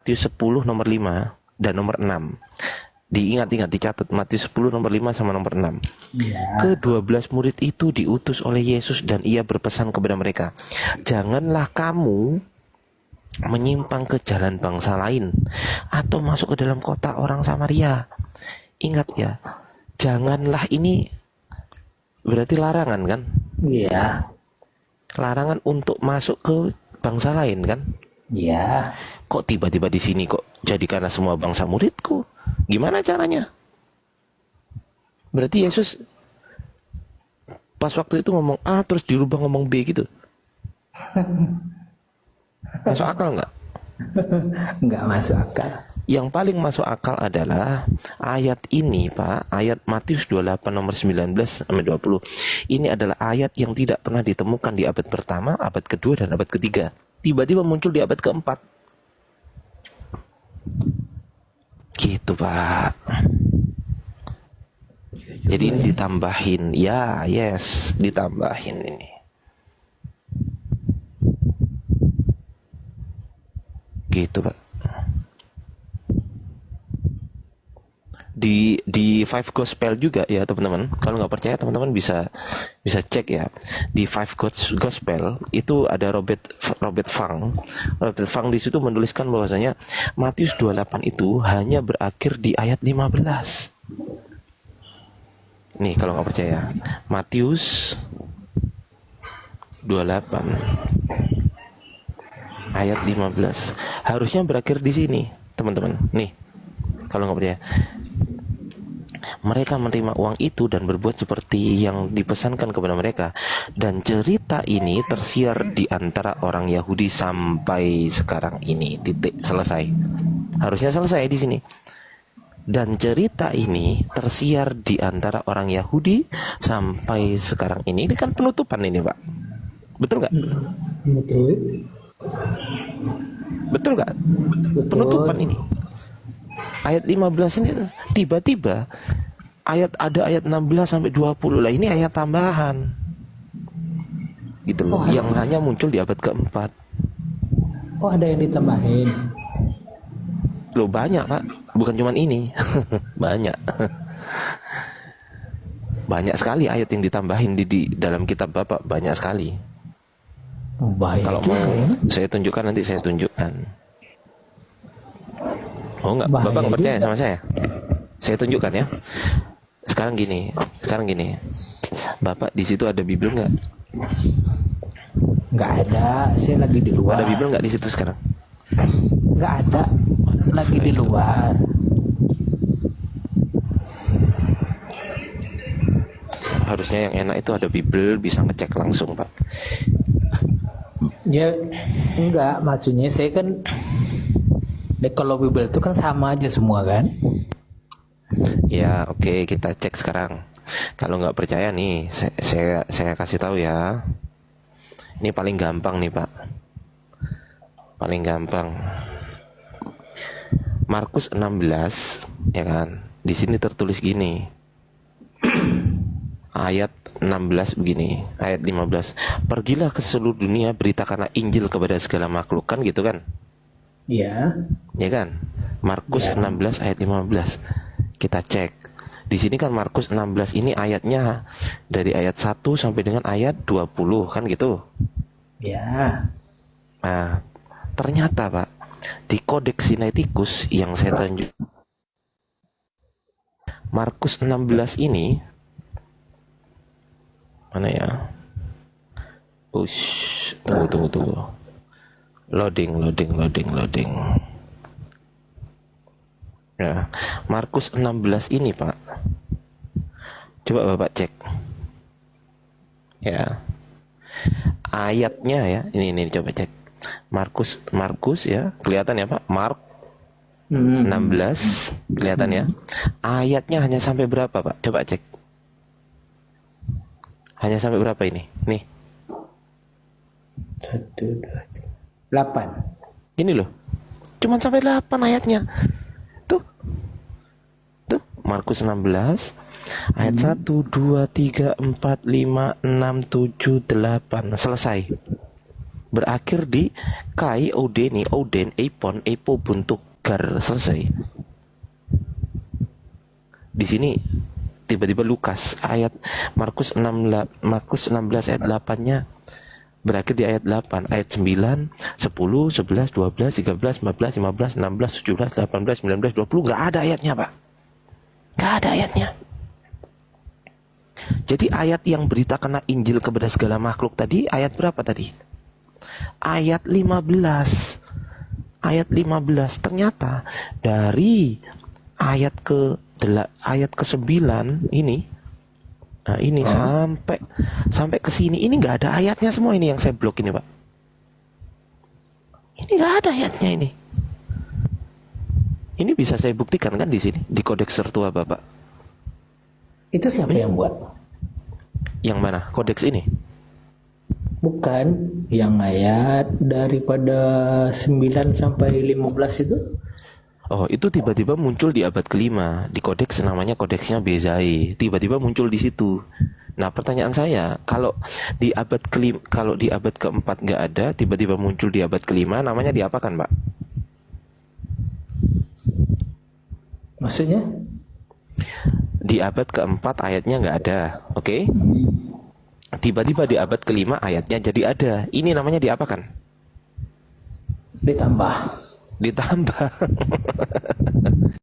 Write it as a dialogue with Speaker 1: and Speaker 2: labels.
Speaker 1: Matius 10 nomor 5 dan nomor 6. Diingat-ingat, dicatat Matius 10 nomor 5 sama nomor 6.
Speaker 2: Ya.
Speaker 1: Ke-12 murid itu diutus oleh Yesus dan ia berpesan kepada mereka, janganlah kamu menyimpang ke jalan bangsa lain atau masuk ke dalam kota orang Samaria. Ingat ya, janganlah ini berarti larangan kan?
Speaker 2: Iya.
Speaker 1: Larangan untuk masuk ke bangsa lain kan?
Speaker 2: Iya.
Speaker 1: Kok tiba-tiba di sini kok jadikanlah semua bangsa muridku? Gimana caranya? Berarti Yesus pas waktu itu ngomong A terus dirubah ngomong B gitu. Masuk akal nggak?
Speaker 2: Nggak masuk akal.
Speaker 1: Yang paling masuk akal adalah ayat ini, Pak, ayat Matius 28 nomor 19 sampai 20. Ini adalah ayat yang tidak pernah ditemukan di abad pertama, abad kedua, dan abad ketiga. Tiba-tiba muncul di abad keempat. Gitu, Pak. Jadi ini ditambahin. Ya, yes, ditambahin ini. Gitu, Pak. Di Five Gospel juga ya teman-teman. Kalau nggak percaya teman-teman bisa cek ya. Di Five Gospel itu ada Robert Fang. Robert Fang di situ menuliskan bahwasanya Matius 28 itu hanya berakhir di ayat 15. Nih kalau nggak percaya, Matius 28 ayat 15 harusnya berakhir di sini teman-teman. Nih kalau nggak percaya, mereka menerima uang itu dan berbuat seperti yang dipesankan kepada mereka. Dan cerita ini tersiar di antara orang Yahudi sampai sekarang ini. Titik, selesai. Harusnya selesai di sini. Dan cerita ini tersiar di antara orang Yahudi sampai sekarang ini. Ini kan penutupan ini, Pak. Betul nggak?
Speaker 2: Betul.
Speaker 1: Betul nggak?
Speaker 2: Betul.
Speaker 1: Penutupan ini. Ayat 15 ini tiba-tiba ada ayat 16 sampai 20 lah, ini ayat tambahan gitu loh, yang hanya muncul di abad keempat.
Speaker 2: Oh, ada yang ditambahin.
Speaker 1: Loh banyak, Pak, bukan cuman ini. Banyak. Banyak sekali ayat yang ditambahin di dalam kitab Bapak, banyak sekali.
Speaker 2: Oh, bahaya
Speaker 1: Kalau
Speaker 2: juga
Speaker 1: mau
Speaker 2: ya.
Speaker 1: saya tunjukkan, nanti saya tunjukkan. Oh enggak,
Speaker 2: Bahaya
Speaker 1: Bapak nggak percaya
Speaker 2: juga.
Speaker 1: sama saya? Saya tunjukkan ya. Sekarang gini. Bapak di situ ada Bible nggak?
Speaker 2: Nggak ada. Saya lagi di luar.
Speaker 1: Ada Bible nggak di situ sekarang?
Speaker 2: Nggak ada. Lagi di luar.
Speaker 1: Harusnya yang enak itu ada Bible, bisa ngecek langsung, Pak.
Speaker 2: Ya, enggak. Maksudnya saya kan, kalau Bible itu kan sama aja semua kan?
Speaker 1: Ya, oke, kita cek sekarang. Kalau nggak percaya nih, saya kasih tahu ya. Ini paling gampang nih, Pak. Paling gampang. Markus 16, ya kan? Di sini tertulis gini. Ayat 16 begini, ayat 15. Pergilah ke seluruh dunia, beritakanlah Injil kepada segala makhluk, kan gitu kan?
Speaker 2: Iya.
Speaker 1: Ya kan? Markus
Speaker 2: Ya.
Speaker 1: 16 ayat 15. Kita cek. Di sini kan Markus 16 ini ayatnya dari ayat 1 sampai dengan ayat 20 kan gitu.
Speaker 2: Ya.
Speaker 1: Nah, ternyata Pak, di Kodeks Sinaiticus yang saya tunjuk, Markus 16 ini mana ya? Ush, tunggu. Loading. Ya, Markus 16 ini, Pak. Coba Bapak cek. Ya. Ayatnya ya, ini coba cek. Markus ya, kelihatan ya, Pak? Mark 16 kelihatan ya. Ayatnya hanya sampai berapa, Pak? Coba cek. Hanya sampai berapa ini? Nih.
Speaker 2: 1, 2, 3, 8.
Speaker 1: Ini loh. Cuman sampai 8 ayatnya. Tuh, Markus 16 ayat 1, 2, 3, 4, 5, 6, 7, 8. Selesai. berakhir di kai, odeni, oden, epon, epo, buntuk, gar, selesai. Di sini tiba-tiba Lukas ayat Markus 16 ayat 8-nya berakhir di ayat 8, ayat 9, 10, 11, 12, 13, 14, 15, 16, 17, 18, 19, 20 nggak ada ayatnya, Pak. Nggak ada ayatnya. Jadi ayat yang beritakan Injil kepada segala makhluk tadi ayat berapa tadi? Ayat 15. Ayat 15. Ternyata dari ayat ayat ke-9 ini, nah ini sampai ke sini ini nggak ada ayatnya semua ini yang saya blok ini, Pak. Ini nggak ada ayatnya ini. Ini bisa saya buktikan kan di sini di Kodeks Tertua, Bapak.
Speaker 2: Itu siapa yang buat?
Speaker 1: Yang mana? Kodeks ini?
Speaker 2: Bukan yang ayat daripada 9 sampai 15 itu.
Speaker 1: Oh, itu tiba-tiba muncul di abad kelima. Di kodeks namanya kodeksnya Bezai. Tiba-tiba muncul di situ. Nah, pertanyaan saya, kalau di abad keempat nggak ada, tiba-tiba muncul di abad kelima, namanya diapakan, Pak?
Speaker 2: Maksudnya?
Speaker 1: Di abad keempat ayatnya nggak ada, oke? Tiba-tiba di abad kelima ayatnya jadi ada. Ini namanya diapakan?
Speaker 2: Ditambah.
Speaker 1: Ditambah.